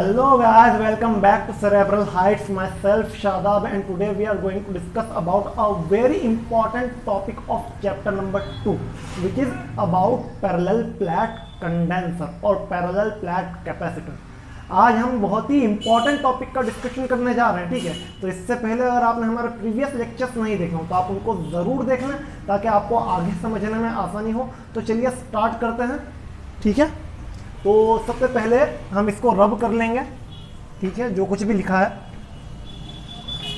Hello guys, welcome back to Cerebral Heights. Myself Shadab, and today we are going to discuss about a very important topic of chapter number 2, which is about parallel plate condenser और parallel plate capacitor. आज हम बहुत ही important topic का discussion करने जा रहे हैं, ठीक है। तो इससे पहले अगर आपने हमारे प्रीवियस लेक्चर्स नहीं देखे हो तो आप उनको ज़रूर देख लें ताकि आपको आगे समझने में आसानी हो। तो चलिए स्टार्ट करते हैं, ठीक है। तो सबसे पहले हम इसको रब कर लेंगे, ठीक है, जो कुछ भी लिखा है,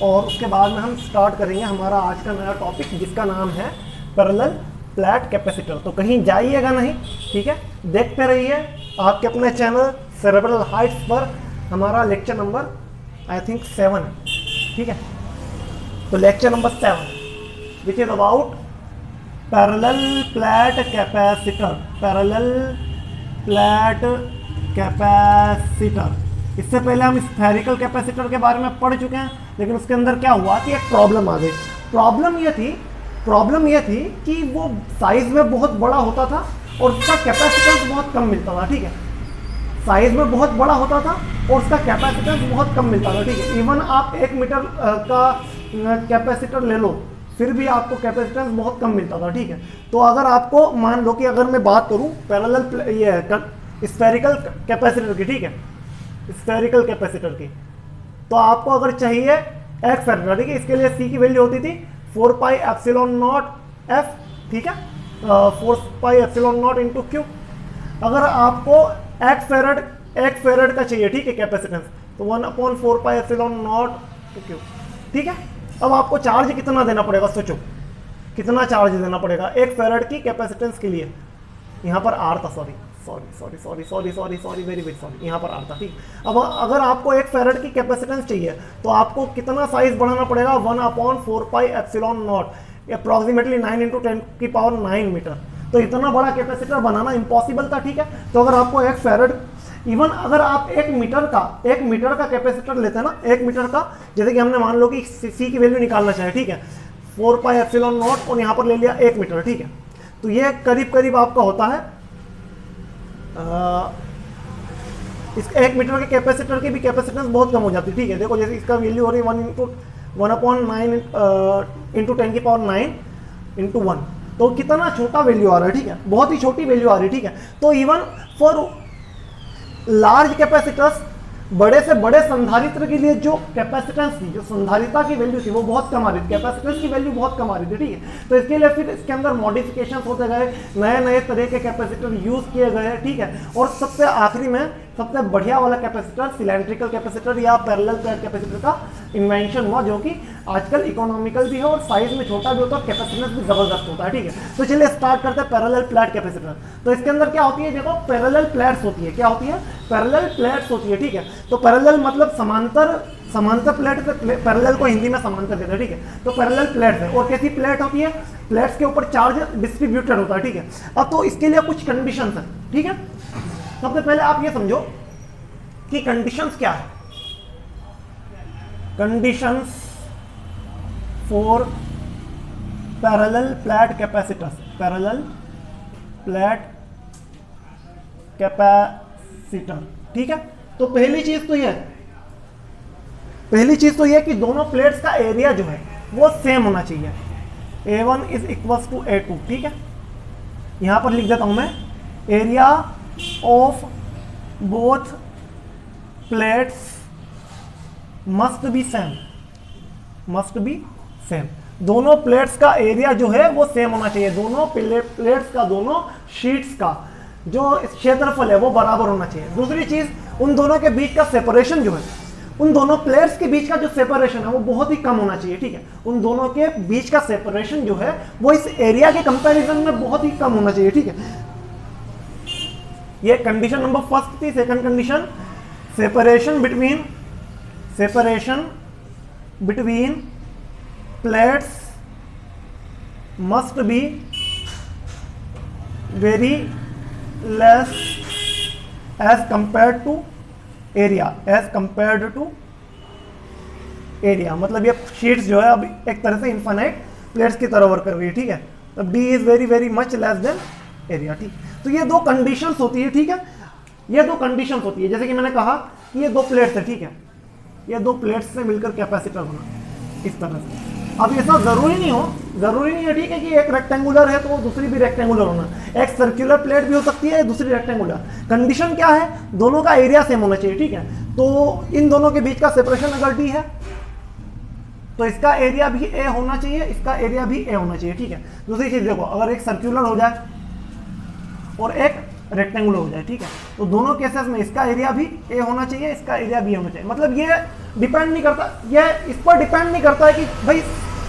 और उसके बाद में हम स्टार्ट करेंगे हमारा आज का नया टॉपिक जिसका नाम है पैरेलल प्लेट कैपेसिटर। तो कहीं जाइएगा नहीं, ठीक है, देखते रहिए आपके अपने चैनल सेरेब्रल हाइट्स पर। हमारा लेक्चर नंबर आई थिंक 7 है, ठीक है। तो lecture number 7 which is about parallel plate capacitor, parallel plate capacitor. इससे पहले हम स्फेरिकल कैपेसिटर के बारे में पढ़ चुके हैं, लेकिन उसके अंदर क्या हुआ कि एक प्रॉब्लम आ गई। प्रॉब्लम ये थी कि वो साइज में बहुत बड़ा होता था और उसका कैपेसिटेंस बहुत कम मिलता था, ठीक है। साइज में बहुत बड़ा होता था और उसका कैपेसिटेंस बहुत कम मिलता था, ठीक है। इवन आप 1 मीटर का कैपेसिटर ले लो फिर भी आपको कैपेसिटेंस बहुत कम मिलता था, ठीक है। तो अगर आपको मान लो कि अगर मैं बात करूं पैरेलल ये स्फेरिकल कैपेसिटर की, ठीक है, स्फेरिकल कैपेसिटर की, तो आपको अगर चाहिए एक फेरेड, ठीक है, इसके लिए सी की वैल्यू होती थी 4 पाई एप्सिलॉन नॉट एफ, ठीक है, 4 पाई एप्सिलॉन नॉट इंटू क्यू। अगर आपको एक फेरेड का चाहिए, ठीक है, कैपेसिटेंस, तो 1/4 पाई एप्सिलॉन नॉट क्यू, ठीक है। अब आपको चार्ज कितना देना पड़ेगा, सोचो कितना चार्ज देना पड़ेगा एक फेरेड की कैपेसिटेंस के लिए। यहाँ पर आर था, सॉरी, वेरी सॉरी, यहाँ पर आर था, ठीक। अब अगर आपको एक फेरेड की कैपेसिटेंस चाहिए तो आपको कितना साइज बढ़ाना पड़ेगा, 1/4 pi epsilon not, approximately 9 × 10⁹ metre. तो इतना बड़ा कैपेसिटर बनाना इम्पॉसिबल था, ठीक है। तो अगर आपको एक फेरेड, इवन अगर आप 1 मीटर का कैपेसिटर लेते हैं ना, 1 मीटर का, जैसे कि हमने मान लो कि सी की वैल्यू निकालना चाहिए, ठीक है, 4 पाई एप्सिलॉन नॉट और यहाँ पर ले लिया 1 मीटर, ठीक है। तो ये करीब आपका होता है इस 1 मीटर के कैपेसिटर की भी कैपेसिटेंस बहुत कम हो जाती है, ठीक है। देखो जैसे इसका वैल्यू हो रही है 1/9 × 10⁹ 1, तो कितना छोटा वैल्यू आ रहा है, ठीक है, बहुत ही छोटी वैल्यू आ रही है, ठीक है। तो इवन फॉर लार्ज कैपेसिटर्स, बड़े से बड़े संधारित्र के लिए जो कैपेसिटेंस थी, जो संधारिता की वैल्यू थी, वो बहुत कम आ रही थी, कैपेसिटेंस की वैल्यू बहुत कम आ रही थी, ठीक है। तो इसके लिए फिर इसके अंदर मॉडिफिकेशन होते गए, नए तरह के कैपेसिटर यूज किए गए, ठीक है। और सबसे आखिरी में सबसे बढ़िया वाला कैपेसिटर सिलेंड्रिकल कैपेसिटर या पैरेलल प्लेट कैपेसिटर का इन्वेंशन हुआ, जो कि आजकल इकोनॉमिकल भी है और साइज में छोटा भी होता है और कैपेसिटेंस भी जबरदस्त होता है, ठीक है। तो चलिए स्टार्ट करते हैं पैरेलल प्लेट कैपेसिटर। तो इसके अंदर क्या होती है, देखो पैरेलल प्लेट्स होती है, क्या होती है, पैरेलल प्लेट्स होती है, ठीक है। तो पैरेलल मतलब समांतर प्लेट से पैरेलल को हिंदी में समांतर कहते हैं, ठीक है। तो पैरेलल प्लेट है, और कैसी प्लेट होती है, प्लेट्स के ऊपर चार्ज डिस्ट्रीब्यूटेड होता है, ठीक है। अब तो इसके लिए कुछ कंडीशंस है, ठीक है। सबसे पहले आप ये समझो कि कंडीशंस क्या है। Conditions for parallel plate capacitors, parallel plate capacitor, ठीक है। तो पहली चीज तो यह कि दोनों प्लेट्स का एरिया जो है वो सेम होना चाहिए, A1 = A2, ठीक है। यहां पर लिख देता हूं मैं, area of both plates must B same, दोनों प्लेट्स का एरिया जो है वो सेम होना चाहिए, दोनों प्लेट्स का, दोनों शीट्स का जो क्षेत्रफल है वो बराबर होना चाहिए। दूसरी चीज, उन दोनों के बीच का सेपरेशन जो है, उन दोनों प्लेट्स के बीच का जो सेपरेशन है वो बहुत ही कम होना चाहिए, ठीक है। उन दोनों के बीच का सेपरेशन जो है वो इस एरिया के कंपैरिजन में बहुत ही कम होना चाहिए, ठीक है। ये कंडीशन नंबर फर्स्ट थी। Second condition, separation between plates must be very less as compared to area, मतलब ये शीट्स जो है अब एक तरह से इनफाइनाइट प्लेट्स की तरह वर्क कर रही है, ठीक है। अब D is very much less than area, ठीक। तो ये दो कंडीशंस होती है, ठीक है। ये दो कंडीशंस होती है, जैसे कि मैंने कहा कि ये दो प्लेट्स है, ठीक है, ये दो प्लेट्स से मिलकर कैपेसिटर बना इस तरह से। अब ये सब जरूरी नहीं है ठीक है, कि एक रेक्टेंगुलर है तो दूसरी भी रेक्टेंगुलर होना, एक सर्कुलर प्लेट भी हो सकती है, दूसरी रेक्टेंगुलर। कंडीशन क्या है, दोनों का एरिया सेम होना चाहिए, ठीक है। तो इन दोनों के बीच का सेपरेशन अगर डी है तो इसका एरिया भी ए होना चाहिए, इसका एरिया भी ए होना चाहिए, ठीक है। दूसरी चीज देखो, अगर एक सर्कुलर हो जाए और एक रेक्टेंगुलर हो जाए, ठीक है, तो दोनों केसेस में इसका एरिया भी ए होना चाहिए, इसका एरिया भी होना चाहिए। मतलब ये डिपेंड नहीं करता, ये इस पर डिपेंड नहीं करता है कि भाई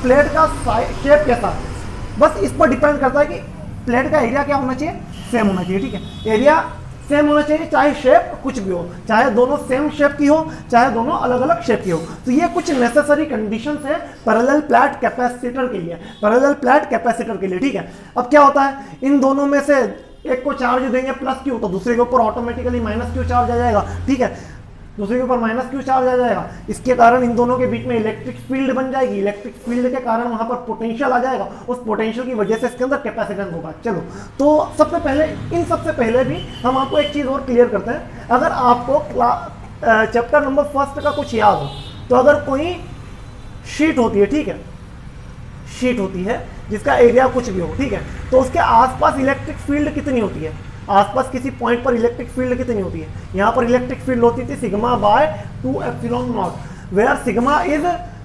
प्लेट का शेप कैसा है, बस इस पर डिपेंड करता है कि प्लेट का एरिया क्या होना चाहिए, सेम होना चाहिए, ठीक है। एरिया सेम होना चाहिए, चाहे शेप कुछ भी हो, चाहे दोनों सेम शेप की हो, चाहे दोनों अलग अलग शेप की हो। तो ये कुछ नेसेसरी कंडीशंस है पैरेलल फ्लैट कैपेसिटर के लिए, पैरेलल फ्लैट कैपेसिटर के लिए, ठीक है। अब क्या होता है, इन दोनों में से एक को चार्ज देंगे प्लस क्यू तो दूसरे के ऊपर ऑटोमेटिकली माइनस क्यू चार्ज आ जाएगा, ठीक है, दूसरे के ऊपर माइनस क्यू चार्ज आ जाएगा। इसके कारण इन दोनों के बीच में इलेक्ट्रिक फील्ड बन जाएगी, इलेक्ट्रिक फील्ड के कारण वहां पर पोटेंशियल आ जाएगा, उस पोटेंशियल की वजह से इसके अंदर कैपेसिटेंस होगा। चलो, तो सबसे पहले भी हम आपको एक चीज और क्लियर करते हैं। अगर आपको चैप्टर नंबर 1 का कुछ याद हो, तो अगर कोई शीट होती है, ठीक है, शीट होती है जिसका एरिया कुछ भी हो, ठीक है, तो उसके आसपास इलेक्ट्रिक फील्ड कितनी होती है, आसपास किसी पॉइंट पर इलेक्ट्रिक फील्ड कितनी होती है। यहाँ पर इलेक्ट्रिक फील्ड होती थी sigma by 2 epsilon not, where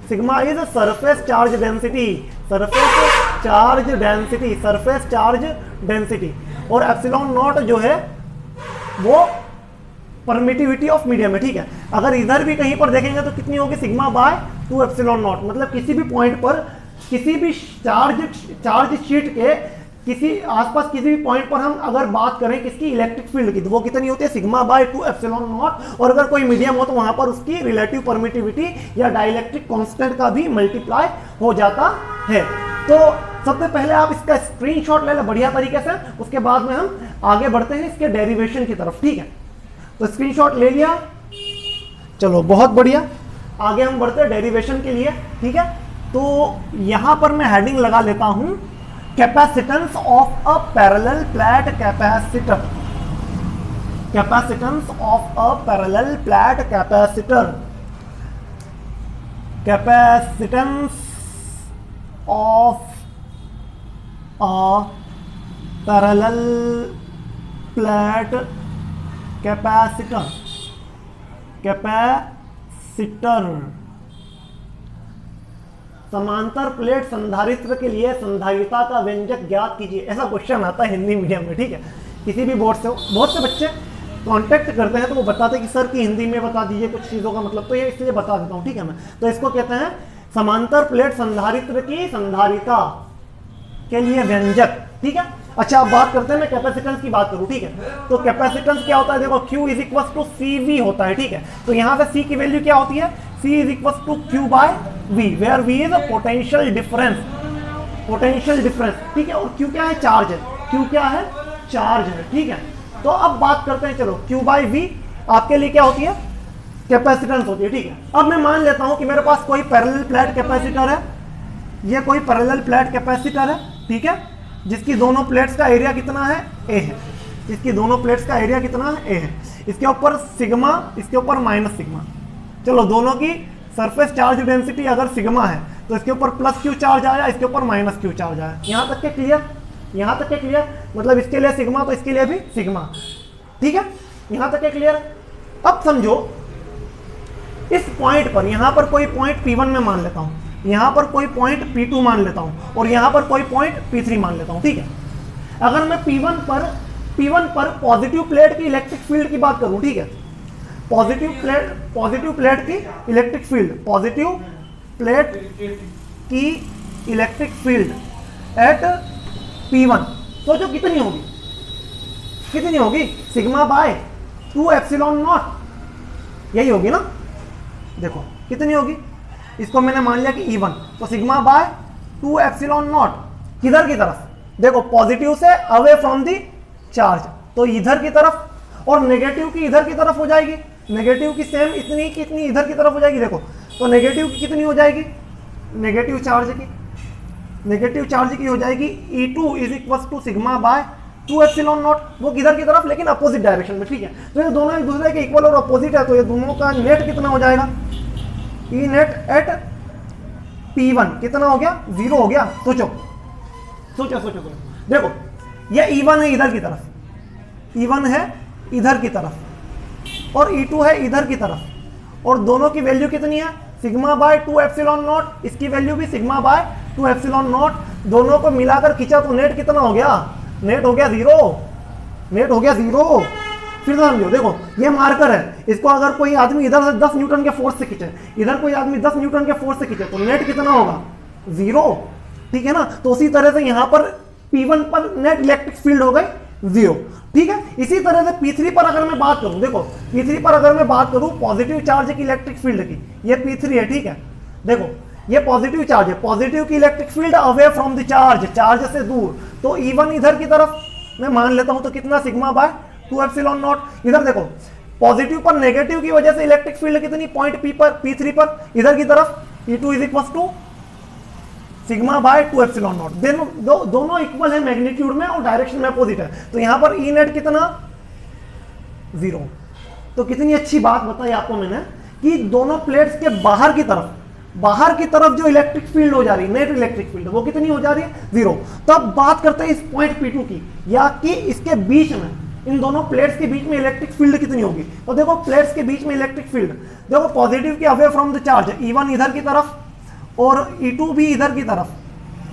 sigma is surface charge density, surface charge density, और एप्सिलॉन नॉट जो है वो परमिटिविटी ऑफ मीडियम है, ठीक है। अगर इधर भी कहीं पर देखेंगे तो कितनी होगी, सिग्मा बाय 2 एप्सिलॉन नॉट। मतलब किसी भी पॉइंट पर, किसी भी चार्ज शीट के किसी आसपास किसी भी पॉइंट पर हम अगर बात करें किसकी, इलेक्ट्रिक फील्ड की, तो वो कितनी होती है, सिग्मा बाय 2 एप्सिलॉन नॉट। और अगर कोई मीडियम हो तो वहां पर उसकी रिलेटिव परमिटिविटी या डाइलेक्ट्रिक कांस्टेंट का भी मल्टीप्लाई हो जाता है। तो सबसे पहले आप इसका स्क्रीनशॉट ले लें बढ़िया तरीके से, उसके बाद में हम आगे बढ़ते हैं इसके डेरिवेशन की तरफ, ठीक है। तो स्क्रीनशॉट ले लिया, चलो बहुत बढ़िया, आगे हम बढ़ते हैं डेरिवेशन के लिए, ठीक है। तो यहां पर मैं हेडिंग लगा लेता हूं, capacitance of a parallel flat capacitor, capacitance of a parallel flat capacitor, capacitance of a parallel flat capacitor, समांतर प्लेट संधारित्र के लिए संधारिता का व्यंजक ज्ञात कीजिए। ऐसा क्वेश्चन आता है हिंदी मीडियम में, ठीक है। किसी भी बोर्ड से बहुत से बच्चे कांटेक्ट करते हैं तो वो बताते हैं कि सर की हिंदी में बता दीजिए कुछ चीज़ों का मतलब, तो ये इसलिए बता देता हूँ, ठीक है। मैं तो इसको कहते हैं समांतर प्लेट संधारित्र की संधारिता के लिए व्यंजक, ठीक है। अच्छा, अब बात करते हैं, मैं कैपेसिटेंस की बात करूं, ठीक है। तो कैपेसिटेंस क्या होता है, देखो Q is equal to CV होता है, ठीक है। तो यहां से C की वैल्यू क्या होती है, C is equal to Q by V, where V is potential difference, ठीक है। और Q क्या है, चार्ज है, Q क्या है, चार्ज है, ठीक है। तो अब बात करते हैं, चलो Q बाय V आपके लिए क्या होती है, कैपेसिटेंस होती है, ठीक है। अब मैं मान लेता हूं कि मेरे पास कोई पैरेलल फ्लैट कैपेसिटर है, ये कोई पैरेलल फ्लैट कैपेसिटर है, ठीक है, जिसकी दोनों प्लेट्स का एरिया कितना है, ए है, इसकी दोनों प्लेट्स का एरिया कितना है, ए है। इसके ऊपर सिग्मा, इसके ऊपर माइनस सिग्मा। चलो, दोनों की सरफेस चार्ज डेंसिटी अगर सिग्मा है तो इसके ऊपर प्लस क्यू चार्ज आया, इसके ऊपर माइनस क्यू चार्ज आया। यहाँ तक के क्लियर, यहाँ तक के क्लियर, मतलब इसके लिए सिग्मा तो इसके लिए भी सिग्मा, ठीक है। यहाँ तक के क्लियर। अब समझो इस पॉइंट पर, यहाँ पर कोई पॉइंट P1 में मान लेता हूँ, यहाँ पर कोई पॉइंट P2 मान लेता हूँ, और यहाँ पर कोई पॉइंट P3 मान लेता हूँ, ठीक है। अगर मैं P1 पर पॉजिटिव प्लेट की इलेक्ट्रिक फील्ड की बात करूँ, ठीक है, पॉजिटिव प्लेट की इलेक्ट्रिक फील्ड, पॉजिटिव प्लेट की इलेक्ट्रिक फील्ड एट P1, तो जो कितनी होगी, सिग्मा बाय 2 एप्सिलॉन नॉट, यही होगी ना। देखो कितनी होगी, इसको मैंने मान लिया कि E1, तो सिग्मा बाय 2 एप्सिलॉन नॉट, किधर की तरफ, देखो पॉजिटिव से अवे फ्रॉम दी चार्ज, तो इधर की तरफ, और नेगेटिव की इधर की तरफ हो जाएगी, नेगेटिव की सेम इतनी की इतनी इधर की तरफ हो जाएगी। देखो तो नेगेटिव की कितनी हो जाएगी, नेगेटिव चार्ज की हो जाएगी E2 is equal to sigma by 2 epsilon not, वो किधर की तरफ, लेकिन अपोजिट डायरेक्शन में, ठीक है। तो ये दोनों एक दूसरे के इक्वल और अपोजिट है, तो ये दोनों का नेट कितना हो जाएगा, ई नेट एट P1 कितना हो गया, 0 हो गया। सोचो सोचो सोचो सोचो, देखो ये E1 है इधर की तरफ, E1 है इधर की तरफ और E2 है इधर की तरफ, और दोनों की वैल्यू कितनी है, सिग्मा बाय 2 एप्सिलॉन नॉट, इसकी वैल्यू भी सिग्मा बाय 2 एप्सिलॉन नॉट। दोनों को मिलाकर खींचा तो नेट कितना हो गया, नेट हो गया 0, नेट हो गया 0। फिर तो समझो, देखो ये मार्कर है, इसको अगर कोई आदमी इधर से 10 न्यूटन के फोर्स से खींचे, इधर कोई आदमी 10 न्यूटन के फोर्स से खींचे, तो नेट कितना होगा, 0, ठीक है ना। तो उसी तरह से यहां पर P1 पर नेट इलेक्ट्रिक फील्ड हो गई 0, ठीक है। इसी तरह से P3 पर अगर मैं बात करूं, देखो P3 पर अगर मैं बात करूं पॉजिटिव चार्ज की इलेक्ट्रिक फील्ड की, ये P3 है, ठीक है। देखो ये पॉजिटिव चार्ज है, पॉजिटिव की electric field away from the charge, charge से दूर, तो E1 इधर की तरफ मैं मान लेता हूं, तो कितना सिग्मा बाय 2 एप्सिलॉन नॉट। इधर देखो पॉजिटिव पर नेगेटिव की वजह से इलेक्ट्रिक फील्ड कितनी, पॉइंट P पर, P3 पर, इधर की तरफ E2 is equal to sigma by 2 epsilon not. दोनों इक्वल है मैग्नीट्यूड में और डायरेक्शन में अपोजिट है, तो यहां पर ई नेट कितना, 0। तो कितनी अच्छी बात बताई आपको मैंने कि दोनों प्लेट्स के बाहर की तरफ जो इलेक्ट्रिक फील्ड हो जा रही है, नेट इलेक्ट्रिक फील्ड, वो कितनी हो जा रही है, 0। तब बात करते हैं इस पॉइंट P2 की, या कि इसके बीच में, इन दोनों प्लेट्स के बीच में इलेक्ट्रिक फील्ड कितनी होगी। तो देखो प्लेट्स के बीच में इलेक्ट्रिक फील्ड, देखो पॉजिटिव की away from the charge, E1 इधर की तरफ और E2 भी इधर की तरफ,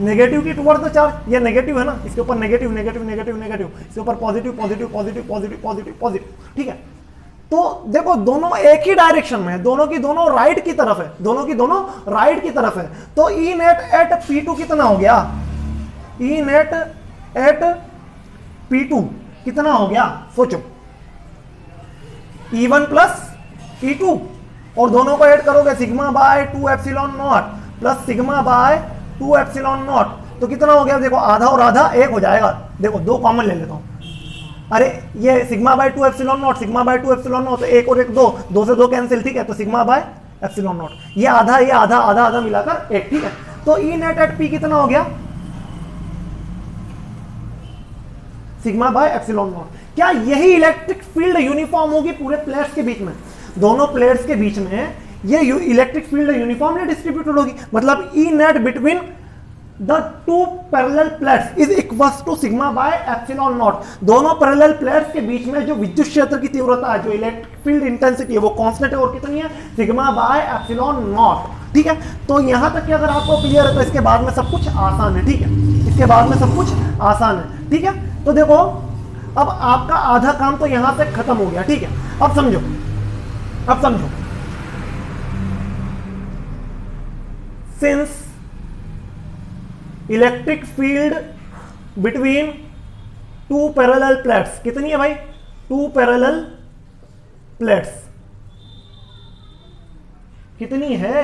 नेगेटिव की टुवर्ड्स द चार्ज, ये नेगेटिव है ना, इसके ऊपर नेगेटिव नेगेटिव नेगेटिव नेगेटिव, इसके ऊपर positive positive positive positive positive positive, ठीक है। तो देखो दोनों एक ही डायरेक्शन में है, दोनों की दोनों राइट की तरफ है, दोनों की दोनों राइट की तरफ है। तो ई नेट एट P2 कितना हो गया, ई नेट एट P2 कितना हो गया, सोचो E1 प्लस E2, और दोनों को ऐड करोगे sigma by 2 epsilon not plus sigma by 2 epsilon not, तो कितना हो गया, देखो आधा और आधा 1 हो जाएगा। देखो 2 कॉमन ले लेता हूं, अरे ये sigma by 2 epsilon not, sigma by 2 epsilon not, तो 1 और 1 2, 2 से 2 कैंसिल, ठीक है। तो सिग्मा बाय एप्सिलॉन नॉट, ये आधा आधा आधा मिलाकर 1, ठीक है। तो ई नेट एट P कितना हो गया, सिग्मा बाय एप्सिलॉन नॉट। क्या यही इलेक्ट्रिक फील्ड यूनिफॉर्म होगी पूरे प्लेट्स के बीच में, दोनों प्लेट्स के बीच में ये इलेक्ट्रिक फील्ड यूनिफॉर्मली डिस्ट्रीब्यूटेड होगी, मतलब E net between the 2 parallel plates is equals to sigma by epsilon not. दोनों पैरेलल प्लेट्स के बीच में जो विद्युत क्षेत्र की तीव्रता है, जो इलेक्ट्रिक फील्ड इंटेंसिटी है, वो कांस्टेंट है, और कितनी है, सिग्मा बाय एप्सिलॉन नॉट, ठीक है। तो यहां तक कि अगर आपको क्लियर है तो इसके बाद में सब कुछ आसान है, ठीक है, इसके बाद में सब कुछ आसान है, ठीक है। तो देखो अब आपका आधा काम तो यहां से खत्म हो गया, ठीक है। अब समझो, अब समझो, since electric field between 2 parallel plates कितनी है भाई, 2 पैरेलल प्लेट्स कितनी है,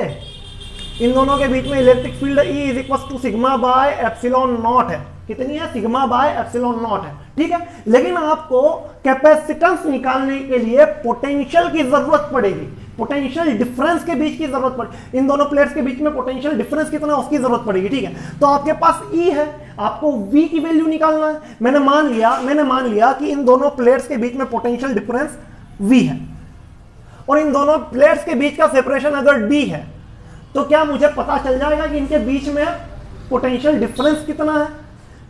इन दोनों के बीच में electric field E is equal to sigma by epsilon not है, कितनी है, सिग्मा बाय एप्सिलॉन नॉट है, ठीक है। लेकिन आपको कैपेसिटेंस निकालने के लिए पोटेंशियल की जरूरत पड़ेगी, पोटेंशियल डिफरेंस के बीच की जरूरत पड़ेगी, इन दोनों प्लेट्स के बीच में पोटेंशियल डिफरेंस कितना, उसकी जरूरत पड़ेगी, ठीक है। तो आपके पास E है, आपको V की वैल्यू निकालना है। मैंने मान लिया कि इन दोनों प्लेट्स के बीच में पोटेंशियल डिफरेंस V है, और इन दोनों प्लेट्स के बीच का सेपरेशन अगर D है, तो क्या मुझे पता चल जाएगा कि इनके बीच में पोटेंशियल डिफरेंस कितना है,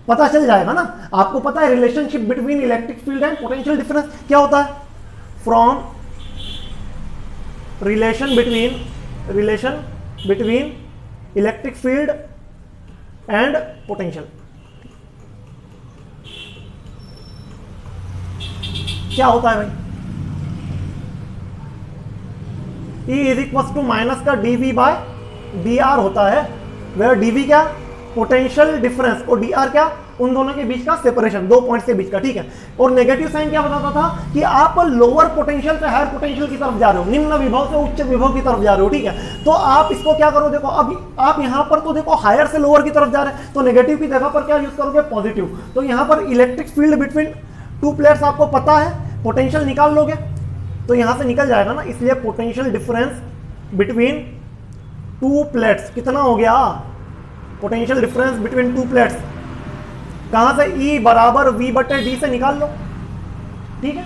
पता चल जाएगा ना। आपको पता है relationship between electric field and potential difference क्या होता है, from relation between electric field and potential, क्या होता है भाई, E is equal to minus का dV बाय dr होता है, वेयर dV क्या, पोटेंशियल डिफरेंस, और dr क्या, उन दोनों के बीच का सेपरेशन, 2 पॉइंट्स के बीच का, ठीक है। और नेगेटिव साइन क्या बताता था कि आप लोअर पोटेंशियल से हायर पोटेंशियल की तरफ जा रहे हो, निम्न विभव से उच्च विभव की तरफ जा रहे हो, ठीक है। तो आप इसको क्या करो, देखो अब आप यहां पर तो देखो हायर से लोअर की तरफ जा रहे हैं, तो नेगेटिव की जगह पर क्या यूज करोगे, पॉजिटिव। तो यहां पर इलेक्ट्रिक फील्ड बिटवीन 2 प्लेट्स आपको पता है, पोटेंशियल निकाल लोगे तो यहां से निकल जाएगा ना, इसलिए पोटेंशियल डिफरेंस बिटवीन 2 प्लेट्स कितना हो गया, पोटेंशियल डिफरेंस बिटवीन 2 प्लेट्स कहां से, E बराबर V बटे डी से निकाल लो, ठीक है।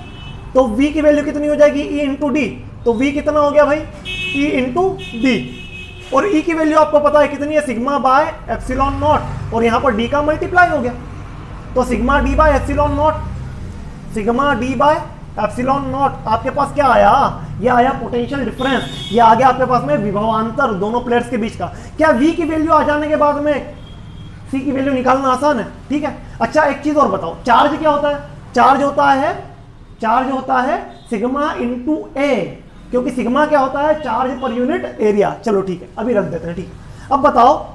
तो V की वैल्यू कितनी हो जाएगी, E इंटू डी, तो V कितना हो गया भाई, E इंटू डी, और E की वैल्यू आपको पता है कितनी है, सिग्मा बाय एप्सिलॉन नॉट, और यहां पर D का मल्टीप्लाई हो गया, तो sigma D bye epsilon not, sigma D bye epsilon not, आपके पास क्या आया, ये आया पोटेंशियल डिफरेंस, ये आ गया आपके पास में विभवांतर दोनों प्लेट्स के बीच का। क्या V की वैल्यू आ जाने के बाद में C की वैल्यू निकालना आसान है, ठीक है। अच्छा एक चीज और बताओ, चार्ज क्या होता है, चार्ज होता है सिग्मा इंटू ए, क्योंकि सिग्मा क्या होता है, चार्ज पर यूनिट एरिया। चलो ठीक है, अभी रख देते हैं, ठीक है। अब बताओ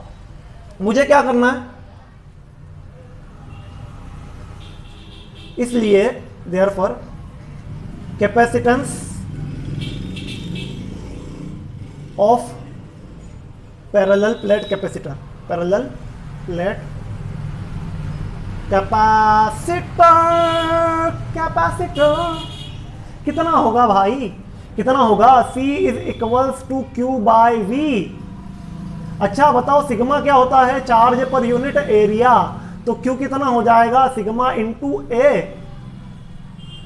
मुझे क्या करना है, इसलिए therefore capacitance of parallel plate capacitor, parallel plate capacitor कितना होगा भाई, कितना होगा, C is equals to Q by V। अच्छा बताओ सिग्मा क्या होता है, चार्ज पर यूनिट एरिया, तो Q कितना हो जाएगा, सिग्मा इंटू ए,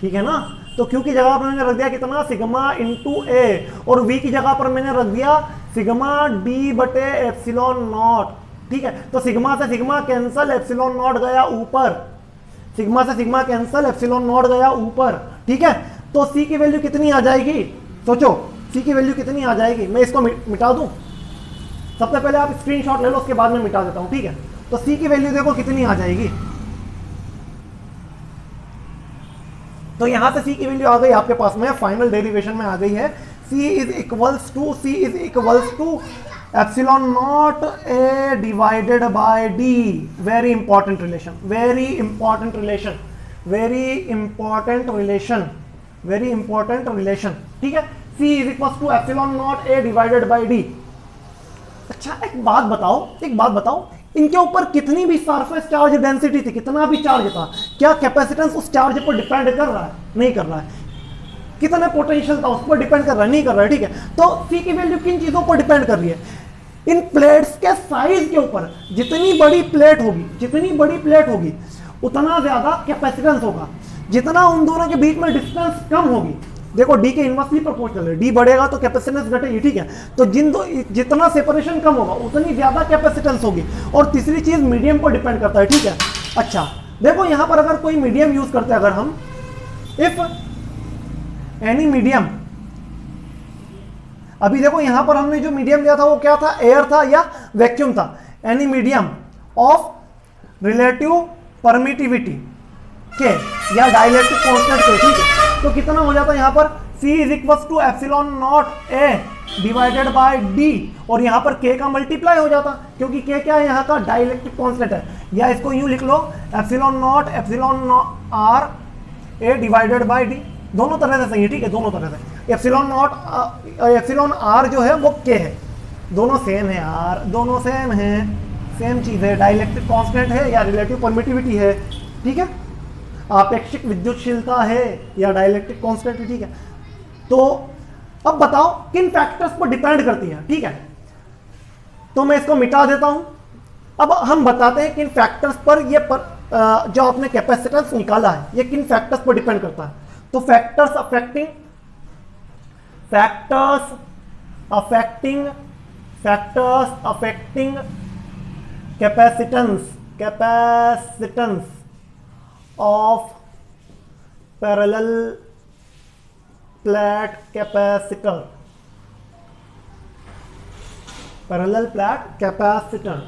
ठीक है ना। तो Q की जगह पर मैंने रख दिया कितना, सिग्मा इंटू ए, और V की जगह पर मैंने रख दिया सिग्मा D बटे एप्सिलॉन नॉट, ठीक है। तो सिग्मा से सिग्मा कैंसल, एप्सिलॉन नॉट गया ऊपर, सिग्मा से सिग्मा कैंसल, एप्सिलॉन नॉट गया ऊपर, ठीक है। तो C की वैल्यू कितनी आ जाएगी, सोचो C की वैल्यू कितनी आ जाएगी, मैं इसको मिटा दूं, सबसे पहले आप स्क्रीनशॉट ले लो, उसके बाद में मिटा देता हूं, ठीक है। तो C की वैल्यू देखो कितनी आ जाएगी, तो यहां से C की वैल्यू आ गई आपके पास में, फाइनल डेरिवेशन में आ गई है, C is equals to epsilon naught A divided by D. Very important relation, very important relation, very important relation, very important relation, ठीक है। C is equals to epsilon naught A divided by D. अच्छा एक बात बताओ, इनके ऊपर कितनी भी सरफेस चार्ज डेंसिटी थी, कितना भी चार्ज था, क्या कैपेसिटेंस उस चार्ज पर डिपेंड कर रहा है, नहीं कर रहा है। कितना पोटेंशियल था उस पर डिपेंड कर रहा है, नहीं कर रहा है, ठीक है। तो C की वैल्यू किन चीजों पर डिपेंड कर रही है, इन प्लेट्स के साइज के ऊपर। जितनी बड़ी प्लेट होगी उतना ज्यादा कैपेसिटेंस होगा, जितना उन दोनों के बीच में डिस्टेंस कम होगी, देखो D के इनवर्सली प्रोपोर्शनल है, D बढ़ेगा तो कैपेसिटेंस घटेगी, ठीक है। तो जितना सेपरेशन कम होगा उतनी ज्यादा कैपेसिटेंस होगी। और तीसरी चीज मीडियम पर डिपेंड करता है, ठीक है। अच्छा देखो यहां पर अगर कोई मीडियम यूज करते हैं, अगर हम इफ एनी मीडियम, अभी देखो यहां पर हमने जो मीडियम लिया था वो क्या था, एयर था या वैक्यूम था, any medium of relative permittivity के या डाइलेक्ट्रिक कांस्टेंट के, ठीक है। तो कितना हो जाता है यहां पर, C is equal to epsilon naught A divided by D, और यहां पर K का मल्टीप्लाई हो जाता, क्योंकि K क्या है, यहां का डाइलेक्ट्रिक कांस्टेंट है, या इसको यूं लिख लो epsilon naught R A divided by D, दोनों तरह से सही है, ठीक है, दोनों तरह से। एप्सिलॉन आर जो है वो K है, दोनों सेम है यार, दोनों सेम है, सेम चीज है, डाइलेक्ट्रिक कांस्टेंट है या रिलेटिव परमिटिविटी है, ठीक है, आपेक्षिक विद्युतशीलता है या डाइलेक्ट्रिक कांस्टेंट है, ठीक है। तो अब बताओ किन फैक्टर्स पर डिपेंड करती है, ठीक है। तो मैं इसको मिटा देता हूं, अब हम बताते हैं किन फैक्टर्स पर ये जो आपने कैपेसिटेंस निकाला है ये किन फैक्टर्स पर डिपेंड करता है। तो factors affecting capacitance of parallel plate capacitor,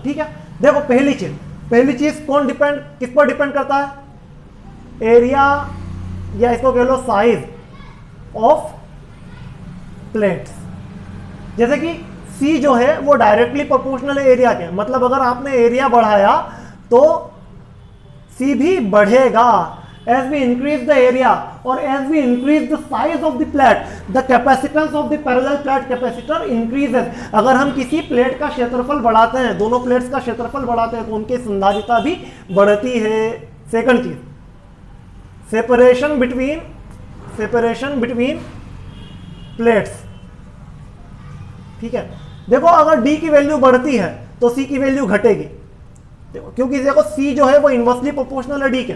ठीक है। देखो पहली चीज किस पर डिपेंड करता है, एरिया या इसको कह लो साइज ऑफ प्लेट्स। जैसे कि C जो है वो डायरेक्टली प्रोपोर्शनल है एरिया के, मतलब अगर आपने एरिया बढ़ाया तो C भी बढ़ेगा, as we increase the area or as we increase the size of the plate, the capacitance of the parallel plate capacitor increases। अगर हम किसी प्लेट का क्षेत्रफल बढ़ाते हैं, दोनों प्लेट्स का क्षेत्रफल बढ़ाते हैं तो उनकी संधारिता भी बढ़ती है। सेकंड चीज, सेपरेशन बिटवीन प्लेट्स, ठीक है। देखो अगर D की वैल्यू बढ़ती है तो C की वैल्यू घटेगी, क्योंकि देखो सी जो है वो इनवर्सली प्रोपोर्शनल है डी के,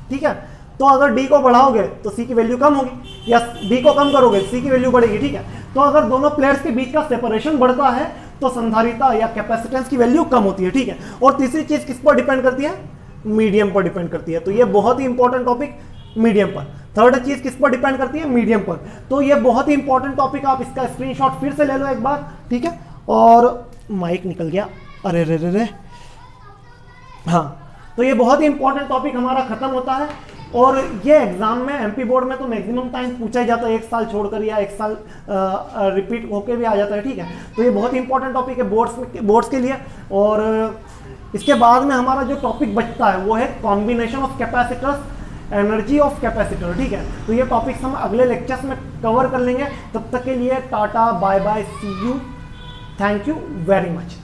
ठीक है। तो अगर डी को बढ़ाओगे तो सी की वैल्यू कम होगी, या डी को कम करोगे सी की वैल्यू बढ़ेगी, ठीक है। तो अगर दोनों प्लेयर्स के बीच का सेपरेशन बढ़ता है तो संधारिता या कैपेसिटेंस की वैल्यू कम होती है, ठीक है। और तीसरी चीज किस पर डिपेंड करती है, मीडियम पर डिपेंड करती है। तो ये बहुत ही इंपॉर्टेंट टॉपिक, मीडियम पर। थर्ड चीज किस पर डिपेंड करती है, मीडियम पर। तो ये बहुत ही इंपॉर्टेंट टॉपिक, आप इसका स्क्रीनशॉट फिर से ले लो एक बार, ठीक है। और माइक निकल गया, अरे रे रे रे, हाँ। तो ये बहुत ही इंपॉर्टेंट टॉपिक हमारा खत्म होता है। और ये एग्जाम में एमपी बोर्ड में तो मैक्सिमम टाइम पूछा ही जाता है, एक साल छोड़कर या एक साल रिपीट होके भी आ जाता है, ठीक है। तो ये बहुत ही इंपॉर्टेंट टॉपिक है बोर्ड्स के लिए। और इसके बाद में हमारा जो टॉपिक बचता है वो है combination of capacitors, energy of capacitor, ठीक है। तो ये टॉपिक्स हम अगले लेक्चर्स में कवर कर लेंगे। तब तक के लिए टाटा, bye bye, see you, thank you very much.